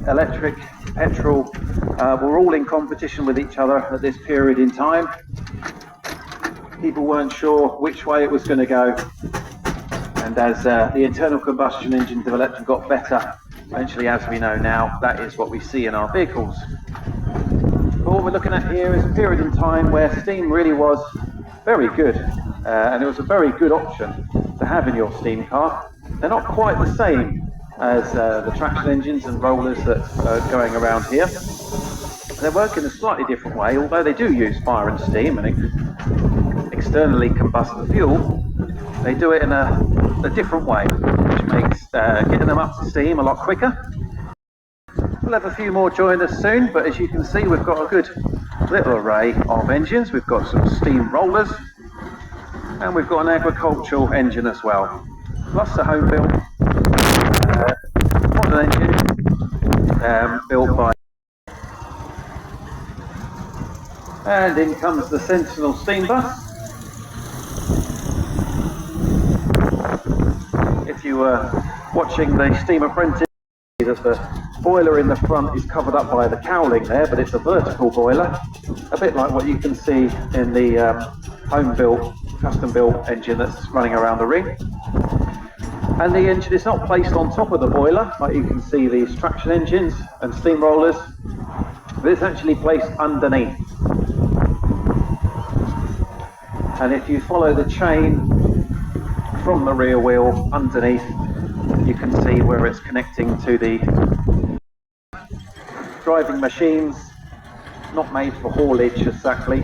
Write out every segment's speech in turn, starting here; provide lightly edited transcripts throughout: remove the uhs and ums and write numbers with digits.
electric, petrol, were all in competition with each other at this period in time. People weren't sure which way it was going to go, and as the internal combustion engines of electric got better, eventually, as we know now, that is what we see in our vehicles. But what we're looking at here is a period in time where steam really was very good, and it was a very good option to have in your steam car. They're not quite the same as the traction engines and rollers that are going around here. They work in a slightly different way, although they do use fire and steam and externally combust the fuel. They do it in a different way, which makes getting them up to steam a lot quicker. We'll have a few more join us soon, but as you can see, we've got a good little array of engines. We've got some steam rollers, and we've got an agricultural engine as well, plus a home-built modern engine built by. And in comes the Sentinel steam bus. If you were watching the Steam Apprentice, that the boiler in the front is covered up by the cowling there, but it's a vertical boiler, a bit like what you can see in the home-built, custom-built engine that's running around the ring. And the engine is not placed on top of the boiler, like you can see these traction engines and steam rollers, but it's actually placed underneath. And if you follow the chain from the rear wheel underneath, you can see where it's connecting to the driving machines, not made for haulage exactly,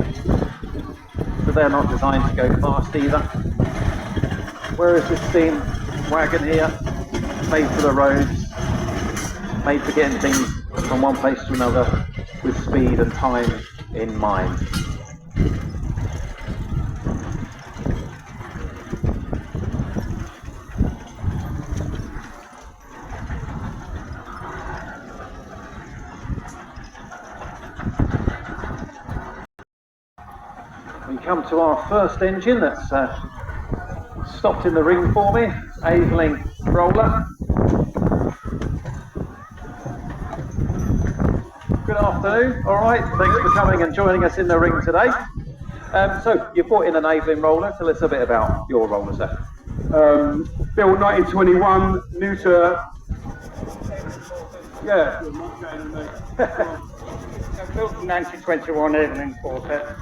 so they're not designed to go fast either. Whereas this steam wagon here, made for the roads, made for getting things from one place to another with speed and time in mind. We come to our first engine that's stopped in the ring for me, Aveling roller. Good afternoon, alright, thanks for coming and joining us in the ring today. So you brought in an Aveling roller, tell us a bit about your roller, sir. Built 1921, new to... Yeah. Built in 1921, Aveling quartet.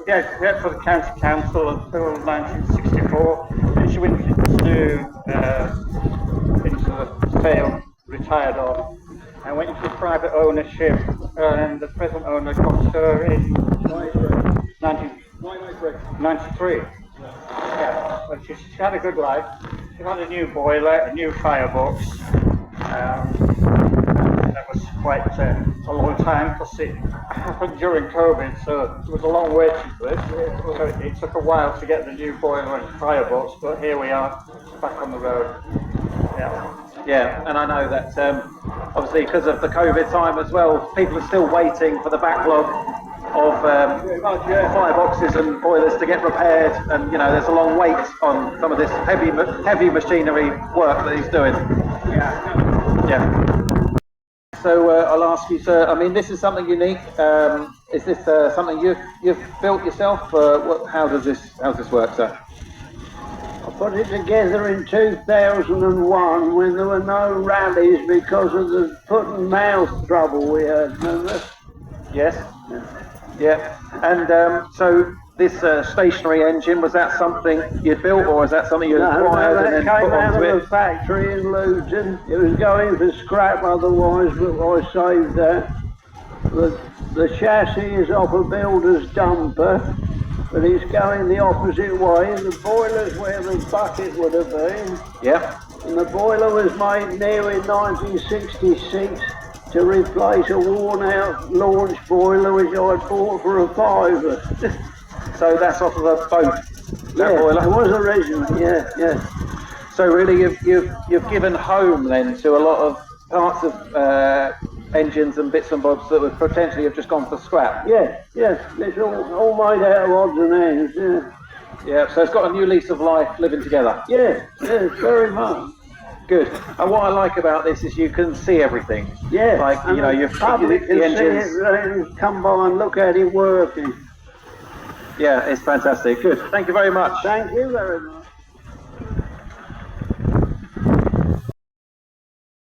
Yeah, for the county council until 1964. Then she went into the sale, retired off, and went into private ownership. And the present owner got her in 1993. Yeah, but she had a good life. She had a new boiler, a new firebox. That was quite a long time because it happened during COVID, so it was a long waiting list. It took a while to get the new boiler and firebox, but here we are, back on the road. Yeah, and I know that obviously because of the COVID time as well, people are still waiting for the backlog of fireboxes and boilers to get repaired, and you know there's a long wait on some of this heavy machinery work that he's doing. Yeah. So I'll ask you, sir. I mean, this is something unique. Is this something you've built yourself? How does this work, sir? I put it together in 2001 when there were no rallies because of the foot and mouth trouble we had. Remember? Yes. Yeah. And so this stationary engine, was that something you built, or is that something you acquired and then put onto it? No, that came out of a factory in Luton. It was going for scrap otherwise, but I saved that. The chassis is off a builder's dumper, but it's going the opposite way, and the boiler's where the bucket would have been. Yeah. And the boiler was made new in 1966 to replace a worn-out launch boiler which I bought for a £5. So that's off of a boat, that boiler? It was originally, yeah. So really you've given home then to a lot of parts of engines and bits and bobs that would potentially have just gone for scrap? Yeah, it's all made out of odds and ends, yeah. Yeah, so it's got a new lease of life living together. Yes, yes, very much. Good. And what I like about this is you can see everything. Yes, Like, you know, the public the can see engines. it, they can come by and look at it working. Yeah, it's fantastic. Good. Thank you very much. Thank you very much.